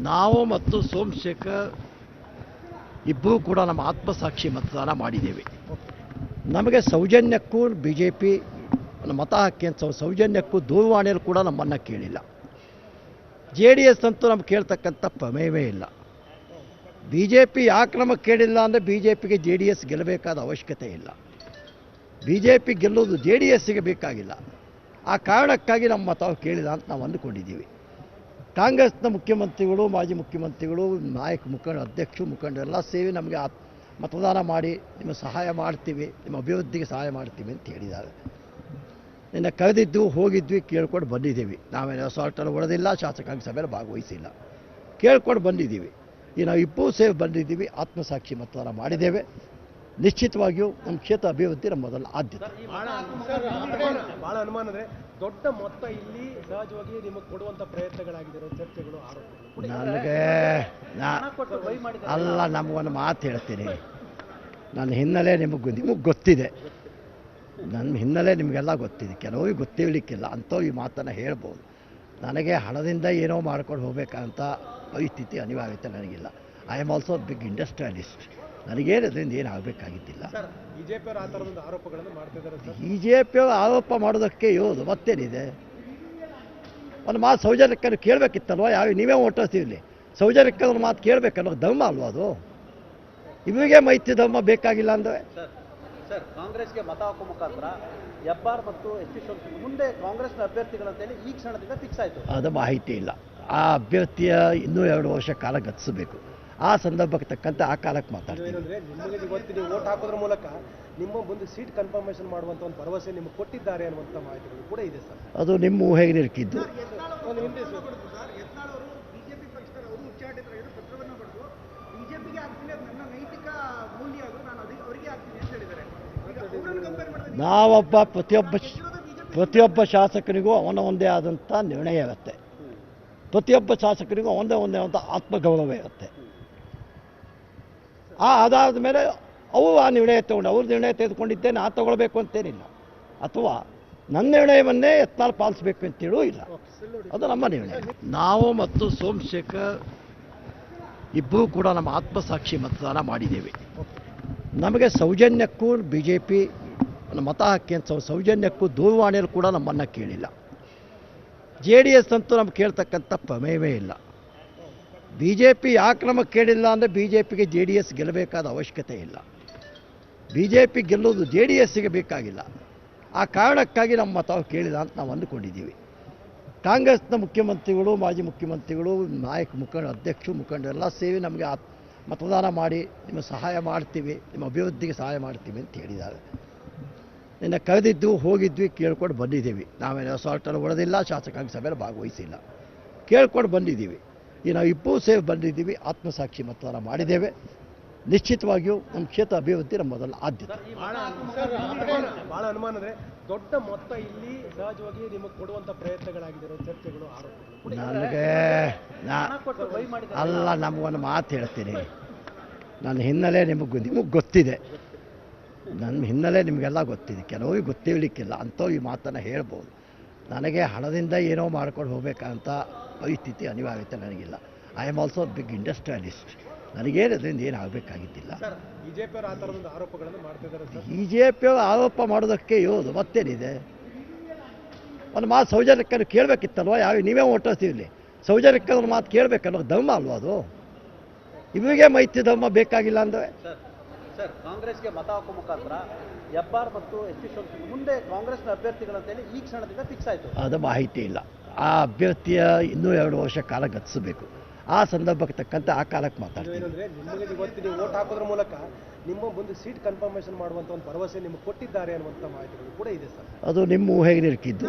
ನಾವು ಮತ್ತು ಸೋಮಶೇಖರ್ ಇಬ್ಬರೂ ಕೂಡ ನಮ್ಮ ಆತ್ಮಸಾಕ್ಷಿ ಮತದಾನ ಮಾಡಿದ್ದೇವೆ. ನಮಗೆ ಸೌಜನ್ಯಕ್ಕೂ ಬಿ ಜೆ ಪಿ ಮತ ಹಾಕಿ ಅಂತ ಸೌಜನ್ಯಕ್ಕೂ ದೂರವಾಣಿಯಲ್ಲಿ ಕೂಡ ನಮ್ಮನ್ನು ಕೇಳಿಲ್ಲ. ಜೆ ಡಿ ಎಸ್ ಅಂತೂ ನಮ್ಗೆ ಕೇಳ್ತಕ್ಕಂಥ ಪ್ರಮೇಯವೇ ಇಲ್ಲ. ಬಿ ಜೆ ಪಿ ಯಾಕೆ ನಮಗೆ ಕೇಳಿಲ್ಲ ಅಂದರೆ ಬಿ ಜೆ ಪಿಗೆ ಜೆ ಡಿ ಎಸ್ ಗೆಲ್ಲಬೇಕಾದ ಅವಶ್ಯಕತೆ ಇಲ್ಲ. ಬಿ ಜೆ ಪಿ ಗೆಲ್ಲೋದು ಜೆ ಡಿ ಎಸ್ಸಿಗೆ ಬೇಕಾಗಿಲ್ಲ. ಆ ಕಾರಣಕ್ಕಾಗಿ ನಮ್ಮ ಮತ ಕೇಳಿಲ್ಲ ಅಂತ ನಾವು ಅಂದುಕೊಂಡಿದ್ದೀವಿ. ಕಾಂಗ್ರೆಸ್ನ ಮುಖ್ಯಮಂತ್ರಿಗಳು, ಮಾಜಿ ಮುಖ್ಯಮಂತ್ರಿಗಳು, ಅಧ್ಯಕ್ಷರು, ಮುಖಂಡರೆಲ್ಲ ಸೇರಿ ನಮಗೆ ಮತದಾನ ಮಾಡಿ ನಿಮ್ಮ ಸಹಾಯ ಮಾಡ್ತೀವಿ, ನಿಮ್ಮ ಅಭಿವೃದ್ಧಿಗೆ ಸಹಾಯ ಮಾಡ್ತೀವಿ ಅಂತ ಹೇಳಿದ್ದಾರೆ. ನಿನ್ನೆ ಕರೆದಿದ್ದು ಹೋಗಿದ್ವಿ, ಕೇಳ್ಕೊಂಡು ಬಂದಿದ್ದೀವಿ. ನಾವೇನು ರೆಸಾರ್ಟಲ್ಲಿ ಹೊಡೆದಿಲ್ಲ, ಶಾಸಕಾಂಗ ಸಭೆಯಲ್ಲಿ ಭಾಗವಹಿಸಿಲ್ಲ, ಕೇಳ್ಕೊಂಡು ಬಂದಿದ್ದೀವಿ. ಈ ನಾವು ಇಬ್ಬರೂ ಸೇರಿ ಬಂದಿದ್ದೀವಿ, ಆತ್ಮಸಾಕ್ಷಿ ಮತದಾನ ಮಾಡಿದ್ದೇವೆ. ನಿಶ್ಚಿತವಾಗಿಯೂ ನಮ್ಮ ಕ್ಷೇತ್ರ ಅಭಿವೃದ್ಧಿ ನಮ್ಮ ಮೊದಲ ಆದ್ಯತೆ. ಭಾಳ ಅನುಮಾನ ಅಂದರೆ ದೊಡ್ಡ ಮೊತ್ತ ಇಲ್ಲಿ ಸಹಜವಾಗಿ ನಿಮಗೆ ಕೊಡುವಂಥ ಪ್ರಯತ್ನಗಳಾಗಿರೋ ಚರ್ಚೆಗಳು, ಆರೋಪಗಳು ನನಗೆ ಅಲ್ಲ, ನಮಗೊಂದು ಮಾತು ಹೇಳ್ತೀನಿ. ನನ್ನ ಹಿನ್ನೆಲೆ ನಿಮಗೆ ಗೊತ್ತಿದೆ. ನನ್ನ ಹಿನ್ನೆಲೆ ನಿಮಗೆಲ್ಲ ಗೊತ್ತಿದೆ. ಕೆಲವರಿಗೆ ಗೊತ್ತಿರಲಿಕ್ಕಿಲ್ಲ, ಅಂಥವು ಈ ಮಾತನ್ನು ಹೇಳ್ಬೋದು. ನನಗೆ ಹಣದಿಂದ ಏನೋ ಮಾಡ್ಕೊಂಡು ಹೋಗ್ಬೇಕಂತ ಪರಿಸ್ಥಿತಿ ಅನಿವಾರ್ಯತೆ ನನಗಿಲ್ಲ. I am also big industrialist. ನನಗೇನು ಅದರಿಂದ ಏನು ಆಗಬೇಕಾಗಿದ್ದಿಲ್ಲ. ಬಿಜೆಪಿಯವರು ಆ ಥರದೊಂದು ಆರೋಪಗಳನ್ನು ಮಾಡ್ತಿದ್ದಾರೆ. ಬಿ ಜೆ ಪಿಯವರು ಆರೋಪ ಮಾಡೋದಕ್ಕೆ ಇರೋದು ಮತ್ತೇನಿದೆ? ಒಂದು ಮಾತು ಸೌಜನ್ಯಕ್ಕನ್ನು ಕೇಳಬೇಕಿತ್ತಲ್ವ? ನೀವೇ ಓಟಿಸ್ತೀವಿ, ಸೌಜನ್ಯಕ್ಕನ್ನು ಮಾತು ಕೇಳಬೇಕನ್ನೋ ಧರ್ಮ ಅಲ್ವ ಅದು? ಇವರಿಗೆ ಮೈತ್ರಿ ಧರ್ಮ ಬೇಕಾಗಿಲ್ಲ ಅಂದರೆ ಸರ್, ಕಾಂಗ್ರೆಸ್ಗೆ ಮತ ಹಾಕೋ ಮುಖಾಂತರ ಹೆಬ್ಬಾರ್ ಮತ್ತು ಎಸ್ ಟಿ ಸೋಮಶೇಖರ್ ಮುಂದೆ ಕಾಂಗ್ರೆಸ್ನ ಅಭ್ಯರ್ಥಿಗಳಂತೇಳಿ ಈ ಕ್ಷಣದಿಂದ ಫಿಕ್ಸ್ ಆಯಿತು. ಅದು ಮಾಹಿತಿ ಇಲ್ಲ. ಆ ಅಭ್ಯರ್ಥಿಯ ಇನ್ನೂ 2 ವರ್ಷ ಕಾಲ ಗತಿಸಬೇಕು. ಆ ಸಂದರ್ಭಕ್ಕೆ ತಕ್ಕಂತೆ ಆ ಕಾಲಕ್ಕೆ ಮಾತಾಡ್ತೀವಿ. ನಿಮಗೆ ಇವತ್ತು ನೀವು ವೋಟ್ ಹಾಕೋದ್ರ ಮೂಲಕ ನಿಮ್ಮ ಮುಂದೆ ಸೀಟ್ ಕನ್ಫರ್ಮೇಷನ್ ಮಾಡುವಂಥ ಒಂದು ಭರವಸೆ ನಿಮಗೆ ಕೊಟ್ಟಿದ್ದಾರೆ ಅನ್ನುವಂಥ ಮಾಹಿತಿಗಳು ಕೂಡ ಇದೆ ಸರ್. ಅದು ನಿಮ್ಮ ಊಹೆಗೆ ನಿಲ್ಕಿದ್ದು. ನಾವೊಬ್ಬ ಪ್ರತಿಯೊಬ್ಬ ಶಾಸಕನಿಗೂ ಅವನ ಒಂದೇ ಆದಂಥ ನಿರ್ಣಯ ಇರುತ್ತೆ. ಪ್ರತಿಯೊಬ್ಬ ಶಾಸಕನಿಗೂ ಒಂದೇ ಆದಂಥ ಆತ್ಮಗೌರವ ಇರುತ್ತೆ. ಅದಾದ ಮೇಲೆ ಅವರು ಆ ನಿರ್ಣಯ ತಗೊಂಡು ಅವ್ರ ನಿರ್ಣಯ ತೆಗೆದುಕೊಂಡಿದ್ದೆ ನಾ ತಗೊಳ್ಬೇಕು ಅಂತೇನಿಲ್ಲ, ಅಥವಾ ನನ್ನ ನಿರ್ಣಯವನ್ನೇ ಯತ್ನಾಳ್ ಪಾಲಿಸಬೇಕು ಅಂತೇಳೂ ಇಲ್ಲ. ಅದು ನಮ್ಮ ನಿರ್ಣಯ. ನಾವು ಮತ್ತು ಸೋಮಶೇಖರ್ ಇಬ್ಬರೂ ಕೂಡ ನಮ್ಮ ಆತ್ಮಸಾಕ್ಷಿ ಮತದಾನ ಮಾಡಿದ್ದೇವೆ. ನಮಗೆ ಸೌಜನ್ಯಕ್ಕೂ ಬಿ ಜೆ ಪಿ ಮತ ಹಾಕಿ ಅಂತ ಸೌಜನ್ಯಕ್ಕೂ ದೂರವಾಣಿಯಲ್ಲಿ ಕೂಡ ನಮ್ಮನ್ನು ಕೇಳಿಲ್ಲ. ಜೆ ಡಿ ಎಸ್ ಅಂತೂ ನಮ್ಗೆ ಕೇಳ್ತಕ್ಕಂಥ ಪ್ರಮೇಯವೇ ಇಲ್ಲ. ಬಿ ಜೆ ಪಿ ಯಾಕೆ ನಮಗೆ ಕೇಳಿಲ್ಲ ಅಂದರೆ ಬಿ ಜೆ ಪಿಗೆ ಜೆ ಡಿ ಎಸ್ ಗೆಲ್ಲಬೇಕಾದ ಅವಶ್ಯಕತೆ ಇಲ್ಲ. ಬಿ ಜೆ ಪಿ ಗೆಲ್ಲೋದು ಜೆ ಡಿ ಎಸ್ಸಿಗೆ ಬೇಕಾಗಿಲ್ಲ. ಆ ಕಾರಣಕ್ಕಾಗಿ ನಮ್ಮ ಮತ ಕೇಳಿಲ್ಲ ಅಂತ ನಾವು ಅಂದುಕೊಂಡಿದ್ದೀವಿ. ಕಾಂಗ್ರೆಸ್ನ ಮುಖ್ಯಮಂತ್ರಿಗಳು, ಮಾಜಿ ಮುಖ್ಯಮಂತ್ರಿಗಳು, ಅಧ್ಯಕ್ಷರು, ಮುಖಂಡರೆಲ್ಲ ಸೇರಿ ನಮಗೆ ಮತದಾನ ಮಾಡಿ ನಿಮ್ಮ ಸಹಾಯ ಮಾಡ್ತೀವಿ, ನಿಮ್ಮ ಅಭಿವೃದ್ಧಿಗೆ ಸಹಾಯ ಮಾಡ್ತೀವಿ ಅಂತ ಹೇಳಿದ್ದಾರೆ. ನಿನ್ನೆ ಕರೆದಿದ್ದು ಹೋಗಿದ್ವಿ, ಕೇಳ್ಕೊಂಡು ಬಂದಿದ್ದೀವಿ. ನಾವೇನು ರೆಸಾರ್ಟಲ್ಲಿ ಹೊಡೆದಿಲ್ಲ, ಶಾಸಕಾಂಗ ಸಭೆಯಲ್ಲಿ ಭಾಗವಹಿಸಿಲ್ಲ, ಕೇಳ್ಕೊಂಡು ಬಂದಿದ್ದೀವಿ. ಈ ನಾವು ಇಬ್ಬರೂ ಸೇರಿ ಬಂದಿದ್ದೀವಿ, ಆತ್ಮಸಾಕ್ಷಿ ಮತದಾನ ಮಾಡಿದ್ದೇವೆ. ನಿಶ್ಚಿತವಾಗಿಯೂ ನಮ್ಮ ಕ್ಷೇತ್ರ ಅಭಿವೃದ್ಧಿ ನಮ್ಮ ಮೊದಲ ಆದ್ಯತೆ. ಭಾಳ ಅನುಮಾನ ಅಂದರೆ ದೊಡ್ಡ ಮೊತ್ತ ಇಲ್ಲಿ ಸಹಜವಾಗಿ ನಿಮಗೆ ಕೊಡುವಂಥ ಪ್ರಯತ್ನಗಳಾಗಿರೋ ಚರ್ಚೆಗಳು, ಆರೋಪಗಳು ನನಗೆ ಅಲ್ಲ, ನಮಗೊಂದು ಮಾತು ಹೇಳ್ತೀನಿ. ನನ್ನ ಹಿನ್ನೆಲೆ ನಿಮಗೆ ಗೊತ್ತಿದೆ. ನನ್ನ ಹಿನ್ನೆಲೆ ನಿಮಗೆಲ್ಲ ಗೊತ್ತಿದೆ. ಕೆಲವರಿಗೆ ಗೊತ್ತಿರಲಿಕ್ಕಿಲ್ಲ, ಅಂಥವು ಈ ಮಾತನ್ನು ಹೇಳ್ಬೋದು. ನನಗೆ ಹಣದಿಂದ ಏನೋ ಮಾಡ್ಕೊಂಡು ಹೋಗ್ಬೇಕಂತ ಪರಿಸ್ಥಿತಿ ಅನಿವಾರ್ಯತೆ ನನಗಿಲ್ಲ. I am also big industrialist. ನನಗೇನು ಅದರಿಂದ ಏನು ಆಗಬೇಕಾಗಿದ್ದಿಲ್ಲ. ಬಿಜೆಪಿಯವರು ಆ ಥರದೊಂದು ಆರೋಪಗಳನ್ನು ಮಾಡ್ತಿದ್ದಾರೆ. ಬಿ ಜೆ ಪಿಯವರು ಆರೋಪ ಮಾಡೋದಕ್ಕೆ ಇರೋದು ಮತ್ತೇನಿದೆ? ಒಂದು ಮಾತು ಸೌಜನ್ಯಕ್ಕನ್ನು ಕೇಳಬೇಕಿತ್ತಲ್ವ? ನೀವೇ ಓಟಿಸ್ತೀವಿ, ಸೌಜನ್ಯಕ್ಕನ್ನು ಮಾತು ಕೇಳಬೇಕನ್ನೋ ಧರ್ಮ ಅಲ್ವ ಅದು? ಇವರಿಗೆ ಮೈತ್ರಿ ಧರ್ಮ ಬೇಕಾಗಿಲ್ಲ ಅಂದರೆ ಸರ್, ಕಾಂಗ್ರೆಸ್ಗೆ ಮತ ಹಾಕೋ ಮುಖಾಂತರ ಹೆಬ್ಬಾರ್ ಮತ್ತು ಎಸ್ ಟಿ ಸೋಮಶೇಖರ್ ಮುಂದೆ ಕಾಂಗ್ರೆಸ್ನ ಅಭ್ಯರ್ಥಿಗಳಂತೇಳಿ ಈ ಕ್ಷಣದಿಂದ ಫಿಕ್ಸ್ ಆಯಿತು. ಅದು ಮಾಹಿತಿ ಇಲ್ಲ. ಆ ಅಭ್ಯರ್ಥಿಯ ಇನ್ನೂ 2 ವರ್ಷ ಕಾಲ ಗತಿಸಬೇಕು. ಆ ಸಂದರ್ಭಕ್ಕೆ ತಕ್ಕಂತೆ ಆ ಕಾಲಕ್ಕೆ ಮಾತಾಡ್ತೀವಿ. ನಿಮಗೆ ಇವತ್ತು ನೀವು ವೋಟ್ ಹಾಕೋದ್ರ ಮೂಲಕ ನಿಮ್ಮ ಮುಂದೆ ಸೀಟ್ ಕನ್ಫರ್ಮೇಷನ್ ಮಾಡುವಂಥ ಒಂದು ಭರವಸೆ ನಿಮಗೆ ಕೊಟ್ಟಿದ್ದಾರೆ ಅನ್ನುವಂಥ ಮಾಹಿತಿಗಳು ಕೂಡ ಇದೆ ಸರ್. ಅದು ನಿಮ್ಮ ಊಹೆಗೆ ನಿಲ್ಕಿದ್ದು.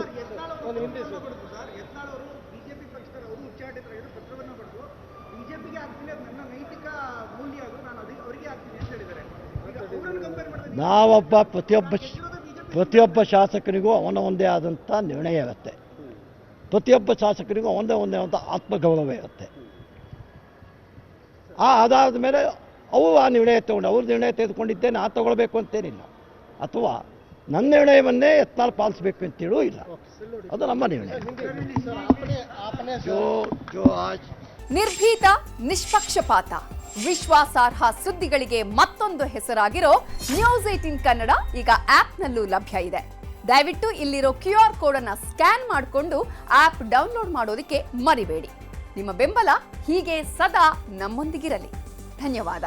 ನಾವೊಬ್ಬ ಪ್ರತಿಯೊಬ್ಬ ಶಾಸಕನಿಗೂ ಅವನ ಒಂದೇ ಆದಂಥ ನಿರ್ಣಯ ಇರುತ್ತೆ. ಪ್ರತಿಯೊಬ್ಬ ಶಾಸಕನಿಗೂ ಒಂದೇ ಆದಂಥ ಆತ್ಮಗೌರವ ಇರುತ್ತೆ. ಅದಾದ ಮೇಲೆ ಅವರು ಆ ನಿರ್ಣಯ ತಗೊಂಡು ಅವ್ರ ನಿರ್ಣಯ ತೆಗೆದುಕೊಂಡಿದ್ದೆ ನಾ ತಗೊಳ್ಬೇಕು ಅಂತೇನಿಲ್ಲ, ಅಥವಾ ನನ್ನ ನಿರ್ಣಯವನ್ನೇ ಯತ್ನಾಳ್ ಪಾಲಿಸಬೇಕು ಅಂತೇಳೂ ಇಲ್ಲ. ಅದು ನಮ್ಮ ನಿರ್ಣಯ. जो आज ನಿರ್ಭೀತ, ನಿಷ್ಪಕ್ಷಪಾತ, ವಿಶ್ವಾಸಾರ್ಹ ಸುದ್ದಿಗಳಿಗೆ ಮತ್ತೊಂದು ಹೆಸರಾಗಿರೋ ನ್ಯೂಸ್ 18 ಕನ್ನಡ ಈಗ ಆಪ್ನಲ್ಲೂ ಲಭ್ಯ ಇದೆ. ದಯವಿಟ್ಟು ಇಲ್ಲಿರೋ QR ಕೋಡ್ ಅನ್ನ ಸ್ಕ್ಯಾನ್ ಮಾಡಿಕೊಂಡು ಆಪ್ ಡೌನ್ಲೋಡ್ ಮಾಡೋದಕ್ಕೆ ಮರಿಬೇಡಿ. ನಿಮ್ಮ ಬೆಂಬಲ ಹೀಗೆ ಸದಾ ನಮ್ಮೊಂದಿಗಿರಲಿ. ಧನ್ಯವಾದ.